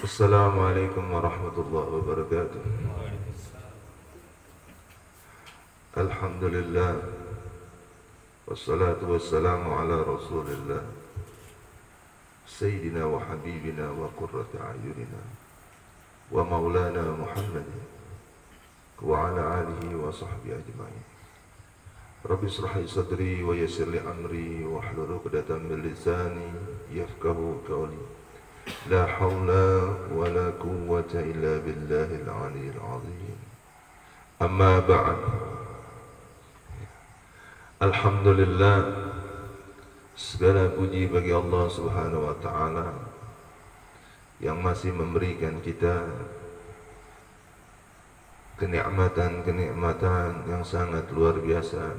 Assalamualaikum warahmatullahi wabarakatuh. Alhamdulillah, wassalatu wassalamu ala rasulillah, Sayyidina wa habibina wa qurrati a'yunina wa maulana Muhammadin wa ala alihi wa sahbihi ajma'in. Rabbi israh li sadri wa yassir li amri wa hlul 'uqdatam min lisani yafqahu qawli. La haula wa la quwwata illa billahil aliyyil azim. Amma ba'd. Alhamdulillah, segala puji bagi Allah Subhanahu wa taala yang masih memberikan kita kenikmatan-kenikmatan yang sangat luar biasa.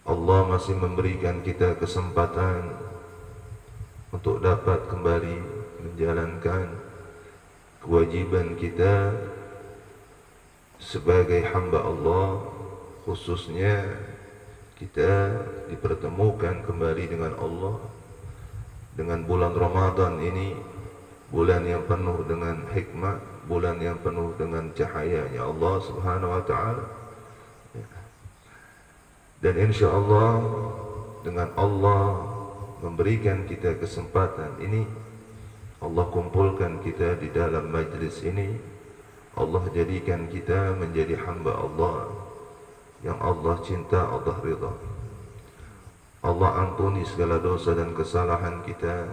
Allah masih memberikan kita kesempatan untuk dapat kembali menjalankan kewajiban kita sebagai hamba Allah, khususnya kita dipertemukan kembali dengan Allah dengan bulan Ramadan ini, bulan yang penuh dengan hikmah, bulan yang penuh dengan cahayanya Allah Subhanahu wa taala. Dan insyaallah dengan Allah memberikan kita kesempatan ini, Allah kumpulkan kita di dalam majlis ini, Allah jadikan kita menjadi hamba Allah yang Allah cinta, Allah ridha. Allah ampuni segala dosa dan kesalahan kita,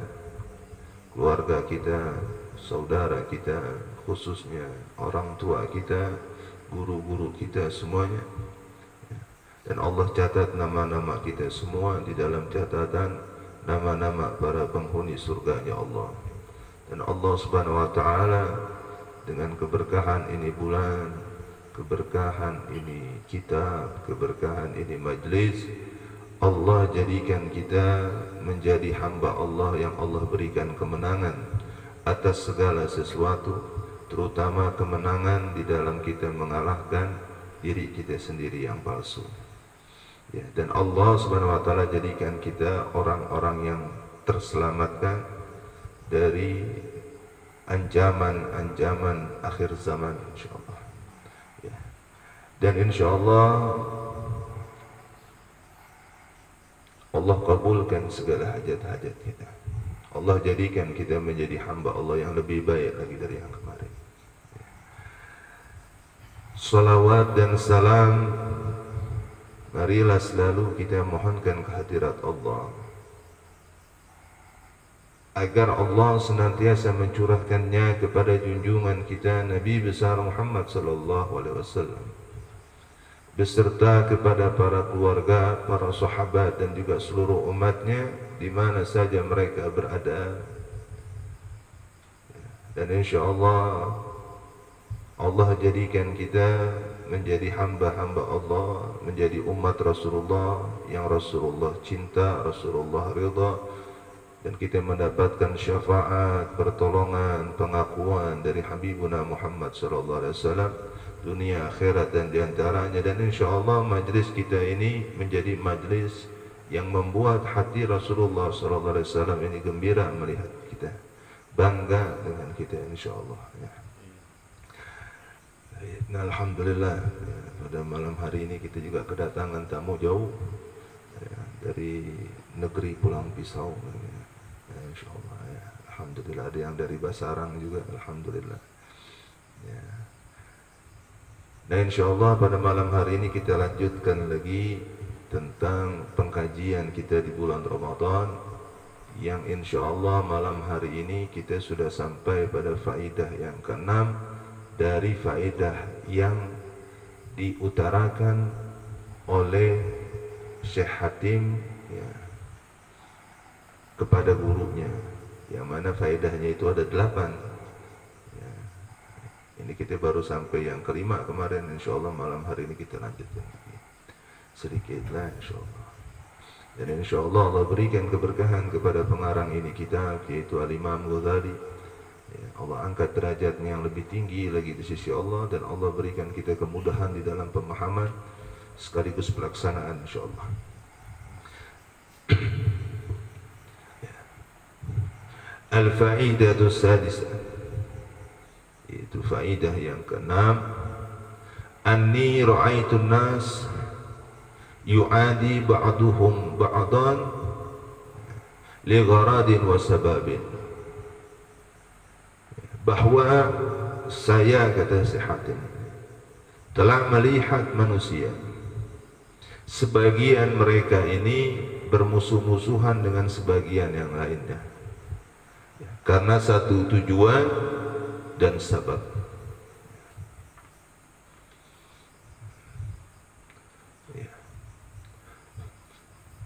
keluarga kita, saudara kita, khususnya orang tua kita, guru-guru kita semuanya. Dan Allah catat nama-nama kita semua di dalam catatan nama-nama para penghuni surganya Allah. Dan Allah Subhanahu wa taala dengan keberkahan ini bulan, keberkahan ini kitab, keberkahan ini majlis, Allah jadikan kita menjadi hamba Allah yang Allah berikan kemenangan atas segala sesuatu, terutama kemenangan di dalam kita mengalahkan diri kita sendiri yang palsu. Ya, dan Allah Subhanahu wa taala jadikan kita orang-orang yang terselamatkan dari ancaman-ancaman akhir zaman insyaallah. Ya. Dan insyaallah Allah kabulkan segala hajat-hajat kita. Allah jadikan kita menjadi hamba Allah yang lebih baik lagi dari yang kemarin. Ya. Salawat dan salam marilah selalu kita mohonkan kehadirat Allah, agar Allah senantiasa mencurahkannya kepada junjungan kita Nabi besar Muhammad sallallahu alaihi wasallam, beserta kepada para keluarga, para sahabat dan juga seluruh umatnya di mana saja mereka berada. Dan insyaallah Allah jadikan kita menjadi hamba-hamba Allah, menjadi umat Rasulullah yang Rasulullah cinta, Rasulullah ridha, dan kita mendapatkan syafaat, pertolongan, pengakuan dari Habibuna Muhammad sallallahu alaihi wasallam dunia akhirat dan diantaranya. Dan insyaallah majlis kita ini menjadi majlis yang membuat hati Rasulullah sallallahu alaihi wasallam ini gembira melihat kita, bangga dengan kita insyaallah ya. Nah, alhamdulillah ya, pada malam hari ini kita juga kedatangan tamu jauh ya, dari negeri Pulang Pisau ya, insyaallah ya. Alhamdulillah ada yang dari Basarang juga, alhamdulillah ya. Nah, insyaallah pada malam hari ini kita lanjutkan lagi tentang pengkajian kita di bulan Ramadan, yang insyaallah malam hari ini kita sudah sampai pada faedah yang ke-6 dari faedah yang diutarakan oleh Syekh Hatim ya, kepada gurunya, yang mana faedahnya itu ada 8 ya. Ini kita baru sampai yang ke-5 kemarin, insyaallah malam hari ini kita lanjutkan sedikitlah insyaallah. Dan insyaallah Allah berikan keberkahan kepada pengarang ini kitab, yaitu Al-Imam Ghazali. Ya, Allah angkat derajatnya yang lebih tinggi lagi di sisi Allah, dan Allah berikan kita kemudahan di dalam pemahaman sekaligus pelaksanaan insyaallah. Al-faidatu sadisah, itu faidah yang keenam, anni ra'aitun nas yu'adi ba'duhum ba'dan li gharadin wa sababin. Bahwa saya, kata si Hatim, telah melihat manusia, sebagian mereka ini bermusuh-musuhan dengan sebagian yang lainnya karena satu tujuan dan sebab.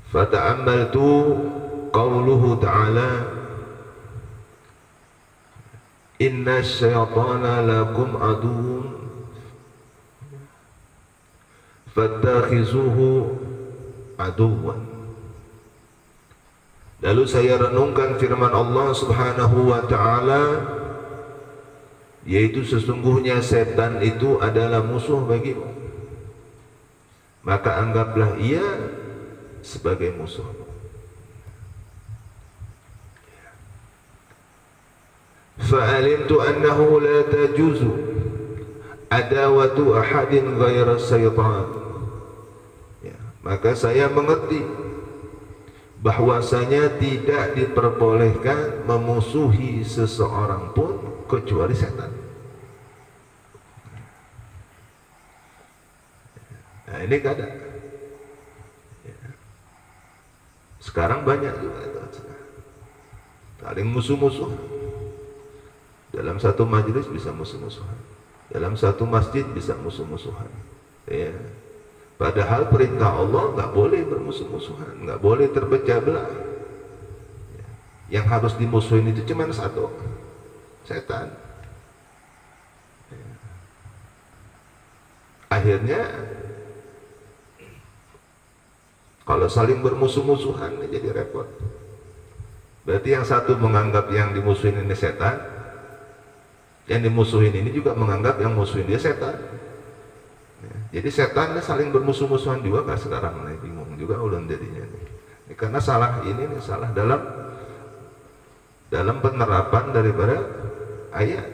Fata'ammaltu qawluhu ta'ala, inna syaitana lakum aduun fattakhizuhu aduwan. Lalu saya renungkan firman Allah Subhanahu wa ta'ala, yaitu sesungguhnya setan itu adalah musuh bagimu, maka anggaplah ia sebagai musuhmu. Fa'alimtu annahu la tajuzu adawatu ahadin ghaira syaitan. Maka saya mengerti bahwasanya tidak diperbolehkan memusuhi seseorang pun kecuali setan. Nah, ini keadaan. Sekarang banyak juga saling musuh-musuh. Dalam satu majelis bisa musuh-musuhan, dalam satu masjid bisa musuh-musuhan. Ya. Padahal perintah Allah nggak boleh bermusuh-musuhan, nggak boleh terpecah belah. Yang harus dimusuhin itu cuma satu, setan. Akhirnya kalau saling bermusuh-musuhan jadi repot. Berarti yang satu menganggap yang dimusuhin ini setan, yang dimusuhin ini juga menganggap yang musuhin dia setan. Jadi setan saling bermusuh-musuhan juga kan sekarang. Nih, bingung juga ulun jadinya ini karena salah ini salah dalam penerapan daripada ayat.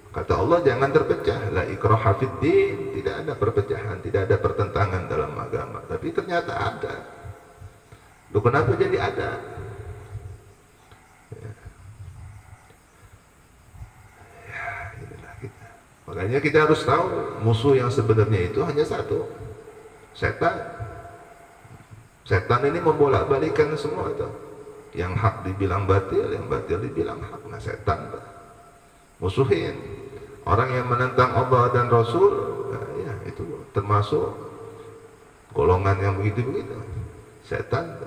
Kata Allah jangan terpecah, la ikraha fid din, tidak ada perpecahan, tidak ada pertentangan dalam agama. Tapi ternyata ada. Loh, kenapa jadi ada? Makanya kita harus tahu musuh yang sebenarnya itu hanya satu, setan. Setan ini membolak-balikan semua itu. Yang hak dibilang batil, yang batil dibilang hak. Nah, setan musuhin. Orang yang menentang Allah dan Rasul, nah, ya itu termasuk golongan yang begitu-begitu. Setan.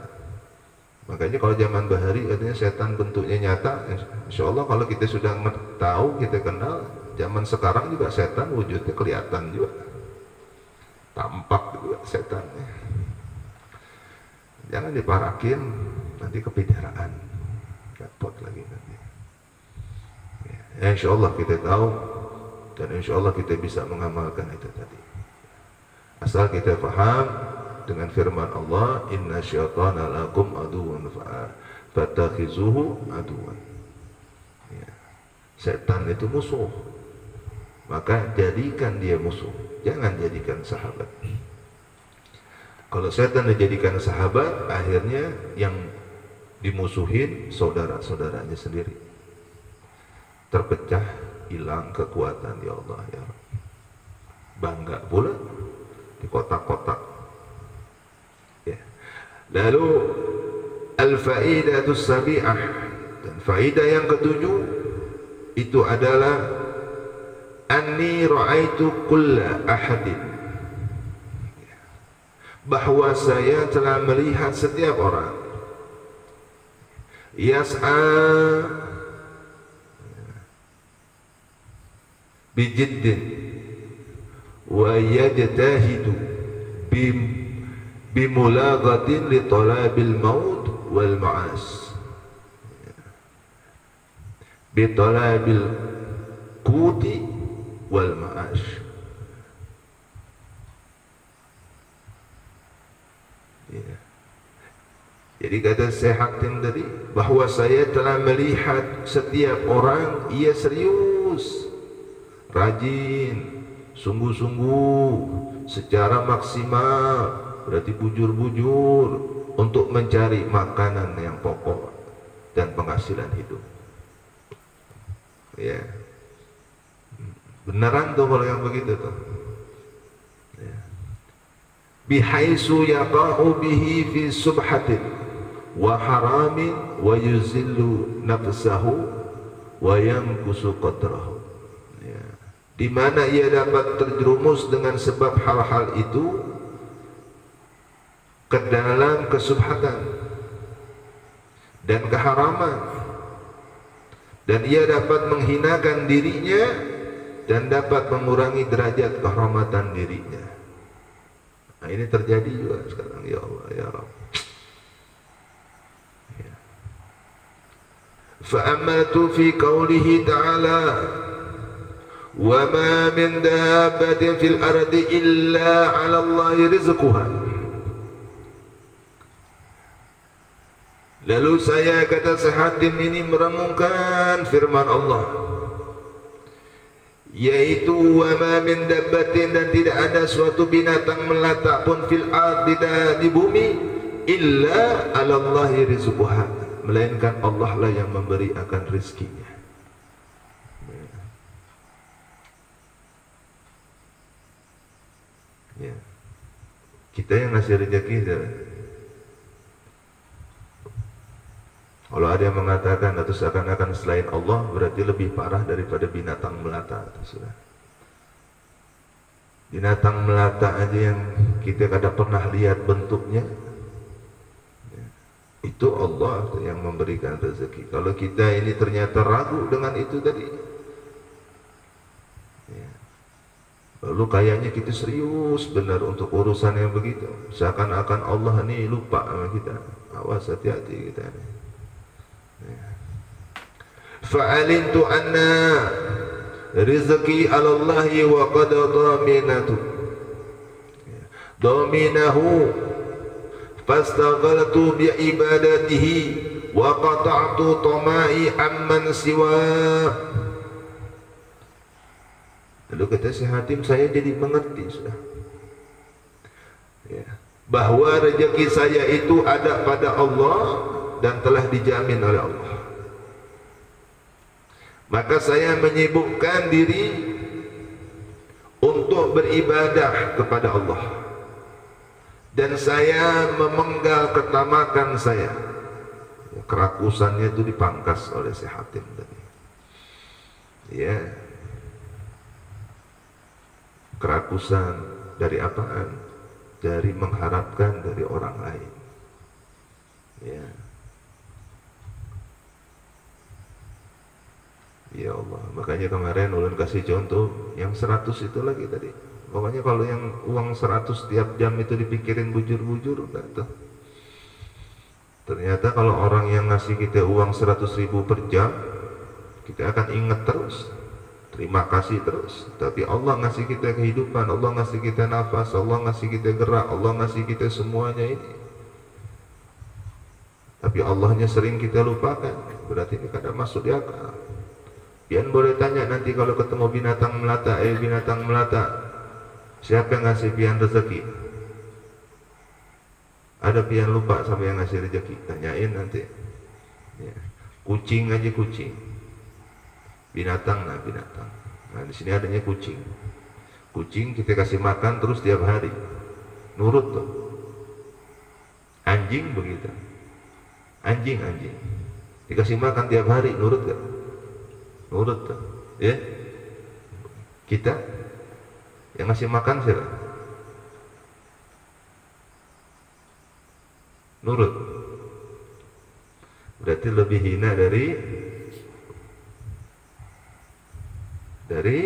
Makanya kalau zaman bahari katanya setan bentuknya nyata. Insya Allah kalau kita sudah tahu, kita kenal. Zaman sekarang juga setan wujudnya kelihatan juga, tampak juga setannya. Jangan diparakin, nanti kepidaraan, repot lagi nanti. Ya, insya Allah kita tahu dan insya Allah kita bisa mengamalkan itu tadi. Asal kita paham dengan firman Allah, inna syaitana lakum aduun fattakhizuhu aduwan. Ya. Setan itu musuh, maka jadikan dia musuh, jangan jadikan sahabat. Kalau setan dijadikan sahabat, akhirnya yang dimusuhin saudara-saudaranya sendiri, terpecah, hilang kekuatan. Ya Allah, ya Rabb. Bangga pula di kotak-kotak. Ya. Lalu al-faidatus sabi'ah, dan faidah yang ketujuh itu adalah anni ra'aitu kulla ahadin, bahwa saya telah melihat setiap orang yas'a bijiddin wa yajtahidu bimulaghatin li talabil maut wal ma'as, bi talabil quti wal ma'ash. Ya. Jadi kata Syekh Hatim tadi, bahwa saya telah melihat setiap orang ia serius, rajin, sungguh-sungguh, secara maksimal, berarti bujur-bujur untuk mencari makanan yang pokok dan penghasilan hidup. Ya, beneran tuh kalau yang begitu tuh. Ya. Bihaisu yaqa'u bihi fi subhatin wa haramin wa yuzillu nafsahu wa yankusu qadrahu. Ya. Di mana ia dapat terjerumus dengan sebab hal-hal itu ke dalam kesubhatan dan keharaman, dan ia dapat menghinakan dirinya dan dapat mengurangi derajat kehormatan dirinya. Nah, ini terjadi juga sekarang, ya Allah, ya Rabb. Ya. Fa'amaltu fi qawlihi ta'ala wa ma min dabbatin fil ardi illa 'ala Allahi rizquha. Lalu saya, kata Syekh Hatim ini, merenungkan firman Allah, yaitu wa ma min dabbatin, dan tidak ada suatu binatang melata pun fil ardi, di bumi, illa 'ala Allahi rizquha, melainkan Allah lah yang memberi akan rizkinya. Ya. Kita yang ngasih rezeki. Kalau ada yang mengatakan atau seakan-akan selain Allah, berarti lebih parah daripada binatang melata. Sudah. Binatang melata aja yang kita kadang pernah lihat bentuknya, ya, itu Allah yang memberikan rezeki. Kalau kita ini ternyata ragu dengan itu tadi, ya, lalu kayaknya kita serius benar untuk urusan yang begitu, seakan-akan Allah ini lupa sama kita. Awas, hati-hati kita ini. Fa'alintu anna rizqi 'ala Allahi wa qad dominahu fastaghaltu bi ibadatihi wa qata'tu tama'i amman siwa. Lalu kata Syekh Hatim, saya jadi mengerti sudah, ya, bahwa rezeki saya itu ada pada Allah dan telah dijamin oleh Allah. Maka saya menyibukkan diri untuk beribadah kepada Allah, dan saya memenggal ketamakan saya. Kerakusannya itu dipangkas oleh Syekh Hatim tadi. Ya, kerakusan dari apaan? Dari mengharapkan dari orang lain. Ya. Ya Allah, makanya kemarin ulun kasih contoh yang 100 itu lagi tadi. Pokoknya kalau yang uang 100 tiap jam itu dipikirin bujur-bujur, enggak tuh. Ternyata kalau orang yang ngasih kita uang 100.000 per jam, kita akan ingat terus, terima kasih terus. Tapi Allah ngasih kita kehidupan, Allah ngasih kita nafas, Allah ngasih kita gerak, Allah ngasih kita semuanya ini. Tapi Allahnya sering kita lupakan, berarti ini kadang masuk di akal. Pian boleh tanya nanti kalau ketemu binatang melata, binatang melata, siapa yang ngasih pian rezeki? Ada pian lupa sama yang ngasih rezeki? Tanyain nanti. Ya. Kucing aja kucing, binatang, nah binatang. Nah di sini adanya kucing. Kucing kita kasih makan terus tiap hari, nurut tuh. Anjing begitu. Anjing dikasih makan tiap hari, nurut gak? Nurut tuh, ya. Kita yang ngasih makan siapa? Nurut. Berarti lebih hina dari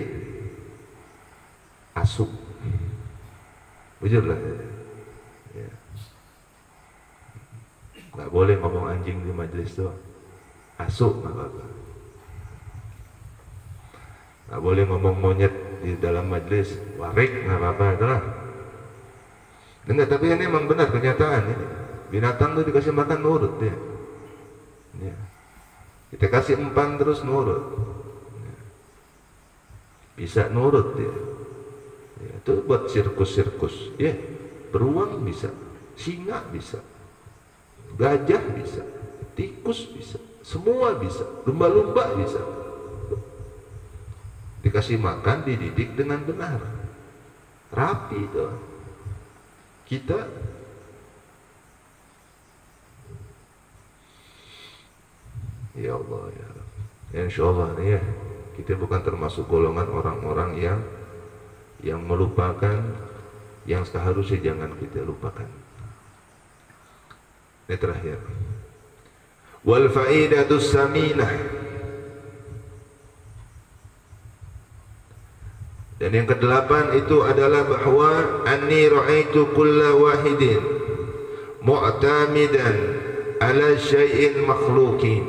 asu. Bujur lah. Ya. Nggak boleh ngomong anjing di majelis tuh. Asu nggak apa-apa. Nggak boleh ngomong monyet di dalam majelis, warik nggak apa-apa, itulah. Enggak, tapi ini memang benar kenyataan ini. Binatang tuh dikasih makan nurut dia. Ya. Kita kasih empan terus nurut. Ya. Bisa nurut dia. Ya, itu buat sirkus-sirkus. Ya, beruang bisa, singa bisa, gajah bisa, tikus bisa, semua bisa, lumba-lumba bisa. Dikasih makan, dididik dengan benar, rapi itu. Kita ya Allah ya, insya Allah nih ya, kita bukan termasuk golongan orang-orang yang melupakan yang seharusnya jangan kita lupakan. Ini terakhir. Wal faidatus saminah. Dan yang kedelapan itu adalah bahwa anni ra'aitu kulla wahidin mu'tamidan ala syai'in makhluqin,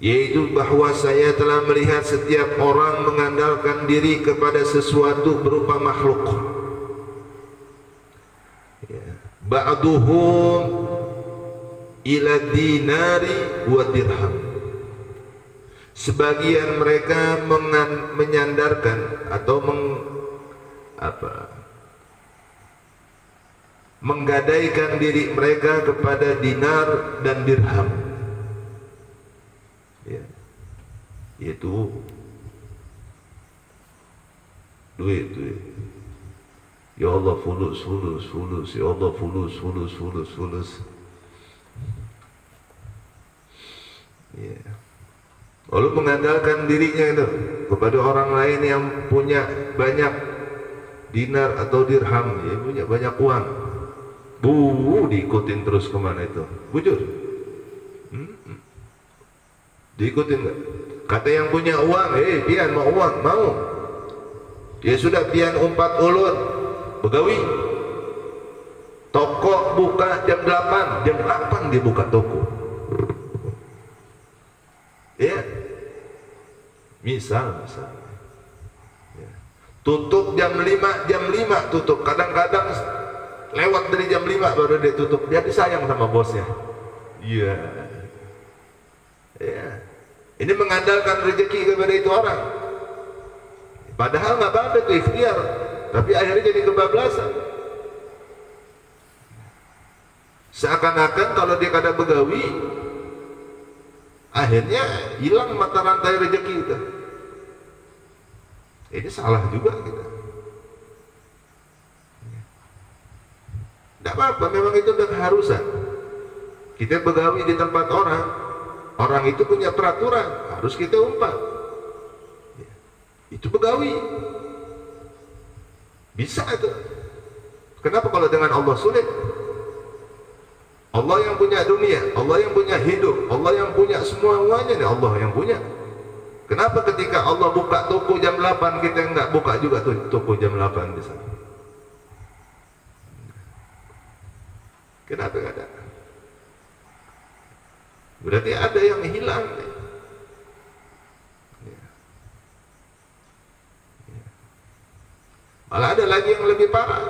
yaitu bahwa saya telah melihat setiap orang mengandalkan diri kepada sesuatu berupa makhluk. Ba'duhum ila dinari wa dirham. Sebagian mereka menyandarkan atau menggadaikan diri mereka kepada dinar dan dirham, ya, yaitu duit. Ya Allah, fulus, ya Allah, fulus. Ya. Lalu mengandalkan dirinya itu kepada orang lain yang punya banyak dinar atau dirham, ya, punya banyak uang. Diikutin terus kemana itu? Bujur. Diikutin nggak? Kata yang punya uang, pian mau uang, mau. Ya sudah, pian umpat ulun, begawi. Toko buka jam 8, jam 8 dibuka toko. Ya, misal. Ya. Tutup jam 5 tutup. Kadang-kadang lewat dari jam 5 baru dia tutup. Dia disayang sama bosnya. Iya. Ya. Ini mengandalkan rezeki kepada itu orang. Padahal nggak apa-apa itu ikhtiar, tapi akhirnya jadi kebablasan. Seakan-akan kalau dia kada begawi, akhirnya hilang mata rantai rezeki itu. Ini salah juga kita. Tidak apa-apa, memang itu udah keharusan. Kita begawi di tempat orang itu punya peraturan, harus kita umpat. Itu begawi. Bisa itu. Kenapa kalau dengan Allah sulit? Allah yang punya dunia, Allah yang punya hidup, Allah yang punya semuanya, nih Allah yang punya. Kenapa ketika Allah buka toko jam 8 kita enggak buka juga tuh toko jam 8 di sana? Kenapa enggak ada? Berarti ada yang hilang. Malah ada lagi yang lebih parah.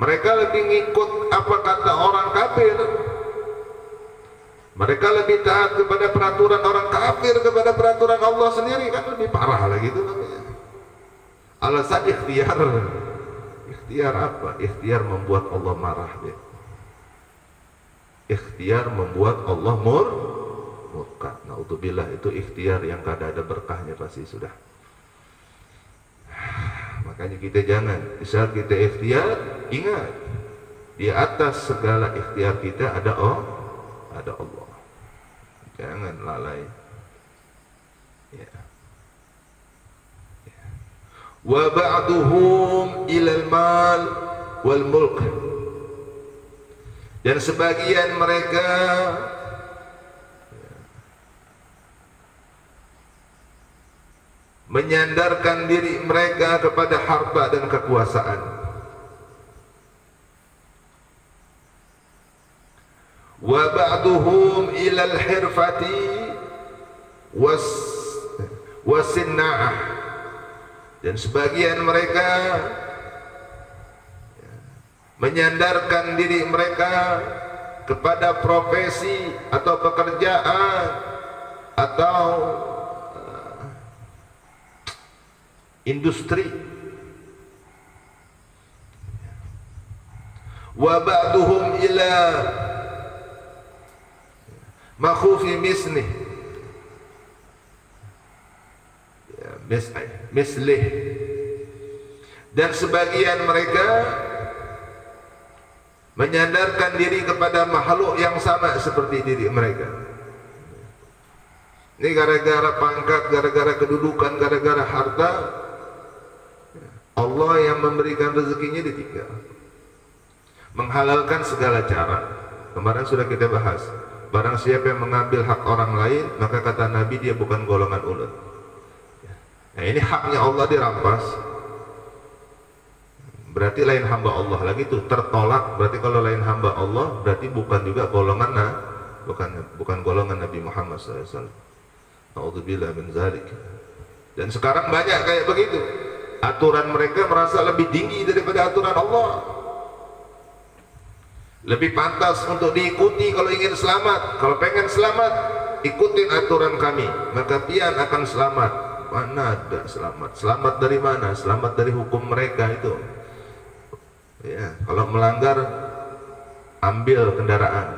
Mereka lebih ngikut apa kata orang kafir. Mereka lebih taat kepada peraturan orang kafir kepada peraturan Allah sendiri, kan lebih parah lagi itu namanya. Alasan ikhtiar. Ikhtiar apa? Ikhtiar membuat Allah marah dia. Ikhtiar membuat Allah murka. Naudzubillah, itu ikhtiar yang kada ada berkahnya pasti sudah. Makanya kita jangan, di saat kita ikhtiar, ingat di atas segala ikhtiar kita ada Allah. Jangan lalai. Ya. Wa ba'duhum ilal mal wal mulk. Dan sebagian mereka menyandarkan diri mereka kepada harta dan kekuasaan. Wa ba'duhum ilal hirfati wasinna'ah. Dan sebagian mereka menyandarkan diri mereka kepada profesi atau pekerjaan atau industri. Wa ba'duhum ila makhufi mislih, mislih, dan sebagian mereka menyandarkan diri kepada makhluk yang sama seperti diri mereka. Ini gara-gara pangkat, gara-gara kedudukan, gara-gara harta, Allah yang memberikan rezekinya ditinggal, menghalalkan segala cara. Kemarin sudah kita bahas, barang siapa yang mengambil hak orang lain, maka kata Nabi dia bukan golongan ulet. Nah, ini haknya Allah dirampas, berarti lain hamba Allah lagi tuh, tertolak. Berarti kalau lain hamba Allah, berarti bukan juga golongan bukan golongan Nabi Muhammad SAW. A'udzubillah min zalik. Dan sekarang banyak kayak begitu. Aturan mereka merasa lebih tinggi daripada aturan Allah. Lebih pantas untuk diikuti kalau ingin selamat. Kalau pengen selamat, ikutin aturan kami, maka pian akan selamat. Mana ada selamat? Selamat dari mana? Selamat dari hukum mereka itu. Ya, kalau melanggar, ambil kendaraan.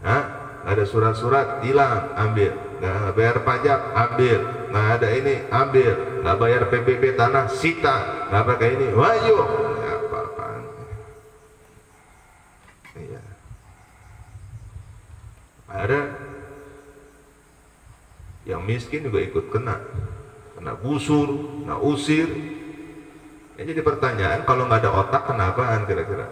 Hah? Ada surat-surat, hilang, ambil. Nggak bayar pajak, ambil. Nggak ada ini, ambil. Nggak bayar PBB tanah, sita. Nggak pakai ini, wahyu. Apa-apaan. Iya. Ada yang miskin juga ikut kena gusur, kena usir. Ya, jadi pertanyaan, kalau nggak ada otak, kenapaan kira-kira?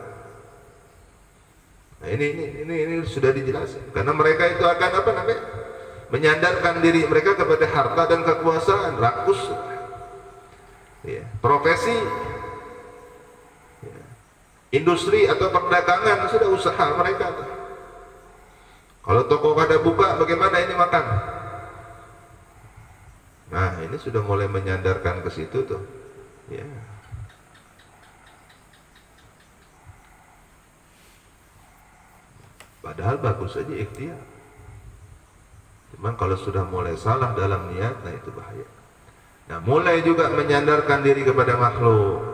Nah, ini sudah dijelaskan. Karena mereka itu akan apa namanya? Menyandarkan diri mereka kepada harta dan kekuasaan, rakus. Ya, profesi, ya, industri atau perdagangan sudah usaha mereka. Kalau toko kada buka, bagaimana ini makan? Nah, ini sudah mulai menyandarkan ke situ tuh. Ya. Padahal bagus saja ikhtiar. Cuman kalau sudah mulai salah dalam niat, nah itu bahaya. Nah, mulai juga menyandarkan diri kepada makhluk.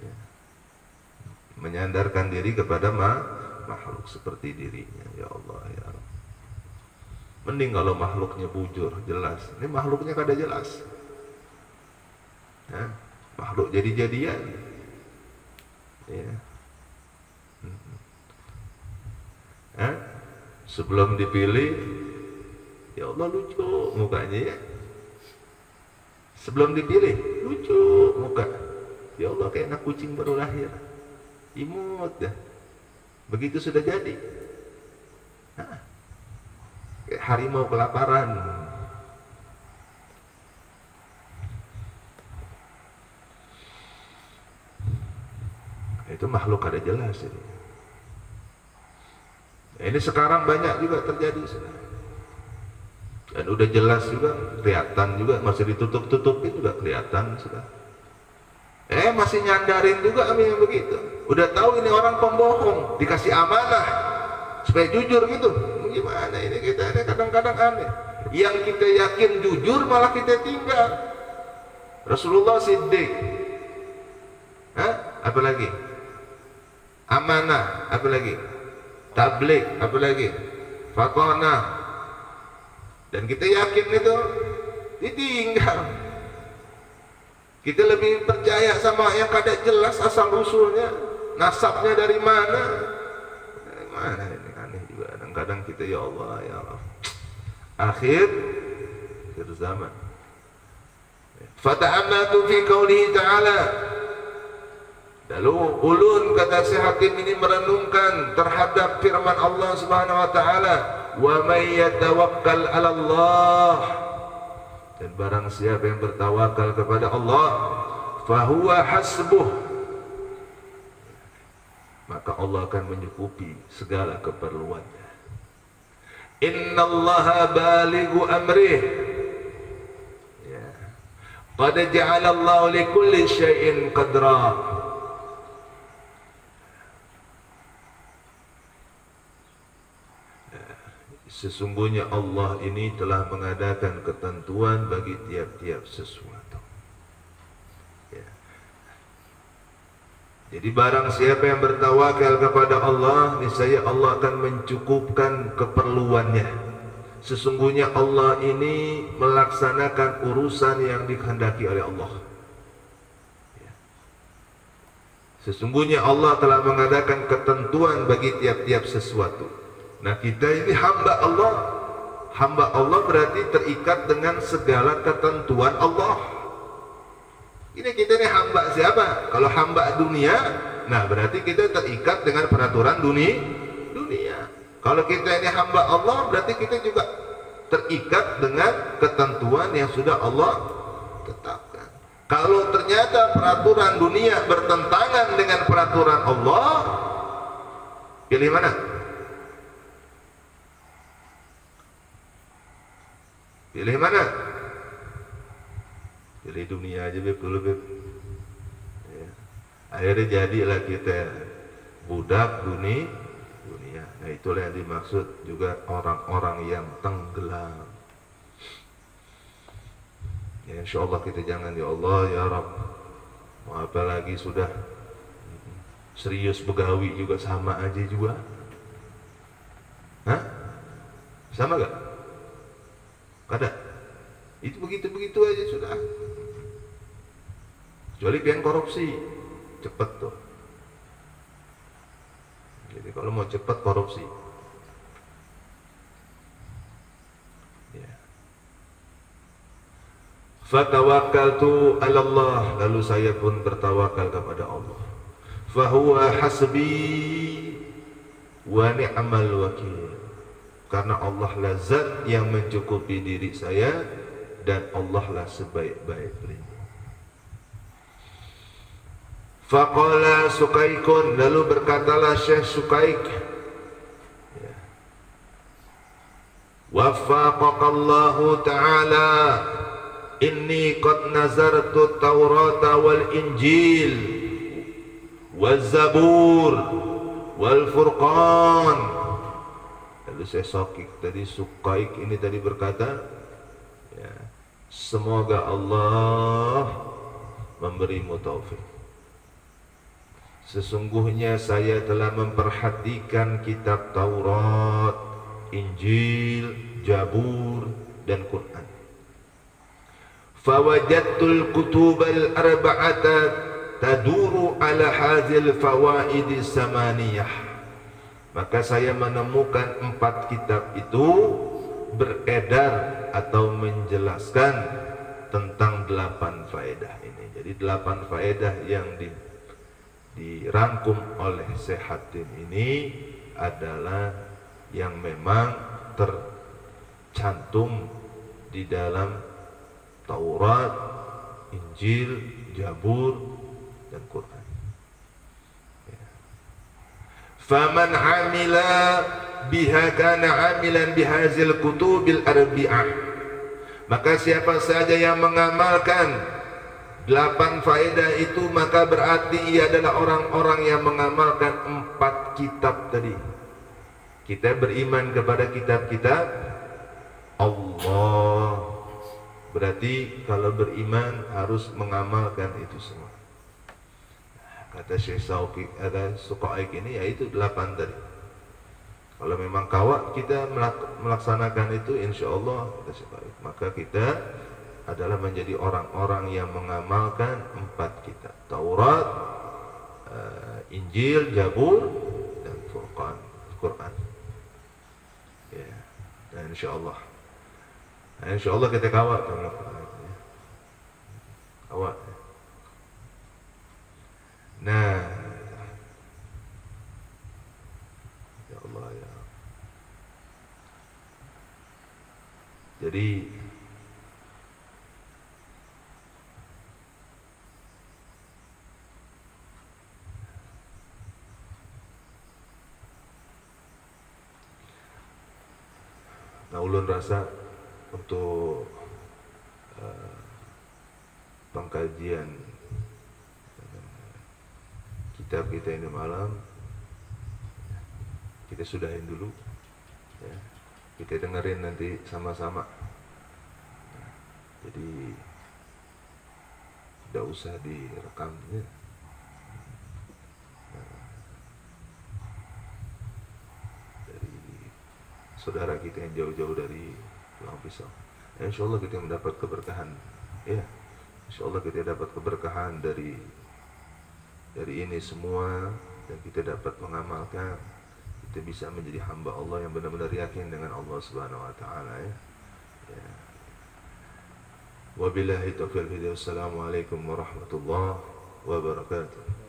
Ya. Menyandarkan diri kepada makhluk seperti dirinya. Ya Allah, ya Allah. Mending kalau makhluknya bujur, jelas. Ini makhluknya kada jelas. Ya. Makhluk jadi-jadian. Ya. Sebelum dipilih, ya Allah lucu mukanya ya. Sebelum dipilih, lucu muka. Ya Allah kayak anak kucing baru lahir. Imut dah. Begitu sudah jadi. Nah, kayak harimau kelaparan. Itu makhluk ada jelas ini. Ini sekarang banyak juga terjadi sudah. Dan udah jelas juga, kelihatan juga, masih ditutup-tutupin juga kelihatan sudah. Masih nyandarin juga kami yang begitu. Udah tahu ini orang pembohong, dikasih amanah supaya jujur gitu. Gimana ini kita ini kadang-kadang aneh. Yang kita yakin jujur malah kita tinggal. Rasulullah Siddiq. Apa lagi? Amanah, apa lagi? Tabligh, apa lagi? Fatanah. Dan kita yakin itu ditinggal. Kita lebih percaya sama yang kada jelas asal usulnya, nasabnya dari mana. Dari mana ini aneh juga. Kadang-kadang kita ya Allah, ya Allah. Akhir zaman. Fata'ammatu fi qaulihi ta'ala. Lalu ulun kata si Hakim ini merenungkan terhadap firman Allah Subhanahu wa taala, "Wa may yatawakkal 'ala Allah." Dan barang siapa yang bertawakal kepada Allah, fahuwa hasbuh. Maka Allah akan mencukupi segala keperluannya. Innallaha balighu amrih. Ya. Qad ja'alallahu likulli syai'in qadra. Sesungguhnya Allah ini telah mengadakan ketentuan bagi tiap-tiap sesuatu. Ya. Jadi barang siapa yang bertawakal kepada Allah, niscaya Allah akan mencukupkan keperluannya. Sesungguhnya Allah ini melaksanakan urusan yang dikehendaki oleh Allah. Ya. Sesungguhnya Allah telah mengadakan ketentuan bagi tiap-tiap sesuatu. Nah, kita ini hamba Allah. Hamba Allah berarti terikat dengan segala ketentuan Allah. Ini kita ini hamba siapa? Kalau hamba dunia, nah berarti kita terikat dengan peraturan dunia. Kalau kita ini hamba Allah, berarti kita juga terikat dengan ketentuan yang sudah Allah tetapkan. Kalau ternyata peraturan dunia bertentangan dengan peraturan Allah, pilih mana? Pilih mana? Pilih dunia aja, Beb, dulu, Beb. Ya. Akhirnya jadilah kita budak dunia. Nah, itulah yang dimaksud juga orang-orang yang tenggelam. Ya, insya Allah kita jangan, ya Allah, ya Rabb. Mau apa lagi, sudah serius begawi juga sama aja juga. Hah? Sama gak? Kada? Itu begitu-begitu aja sudah. Kecuali pian korupsi, cepet tuh. Jadi kalau mau cepat korupsi, ya. Fatawakkaltu 'ala Allah, lalu saya pun bertawakal kepada Allah. Fahuwa hasbi wa ni'mal wakil. Karena Allah lah zat yang mencukupi diri saya dan Allah lah sebaik-baik pelindung. Faqala Sukaikun, lalu berkatalah Syekh Sukaik, ya. Waffaqakallahu ta'ala, inni qad nazartu Taurata wal Injil wal Zabur wal Furqan. Lalu Syekh Sukaik ini tadi berkata, ya, semoga Allah memberimu taufik. Sesungguhnya saya telah memperhatikan kitab Taurat, Injil, Zabur dan Quran. Fawajadtul kutubal arba'ata taduru ala hazil fawaidi samaniyah. Maka saya menemukan 4 kitab itu beredar atau menjelaskan tentang 8 faedah ini. Jadi 8 faedah yang dirangkum oleh Syekh Hatim ini adalah yang memang tercantum di dalam Taurat, Injil, Zabur dan Quran. Ya. Faman amila biha kana amilan bihazil kutubil arbi'ah. Maka siapa saja yang mengamalkan 8 faedah itu, maka berarti ia adalah orang-orang yang mengamalkan 4 kitab tadi. Kita beriman kepada kitab-kitab Allah. Berarti kalau beriman harus mengamalkan itu semua. Kata Syekh Sukaik ini, yaitu 8 tadi. Kalau memang kawat kita melaksanakan itu, insya Allah maka kita adalah menjadi orang-orang yang mengamalkan 4 kitab, Taurat, Injil, Zabur dan Furqan, Quran. Ya, dan insyaallah. Nah, insyaallah kita kawat dengan Quran. Ya. Kawat. Nah, ya Allah ya. Jadi nah, ulun rasa untuk pengkajian kitab kita ini malam kita sudahin dulu ya. Kita dengerin nanti sama-sama. Jadi tidak usah direkamnya. Dari saudara kita yang jauh-jauh dari Pulau Pisau. Insya Allah kita mendapat keberkahan. Ya, Insya Allah kita dapat keberkahan dari ini semua, dan kita dapat mengamalkan. Kita bisa menjadi hamba Allah yang benar-benar yakin dengan Allah Subhanahu Wa Taala. Ya. Ya. Wabillahi taufiq. Wassalamualaikum warahmatullahi wabarakatuh.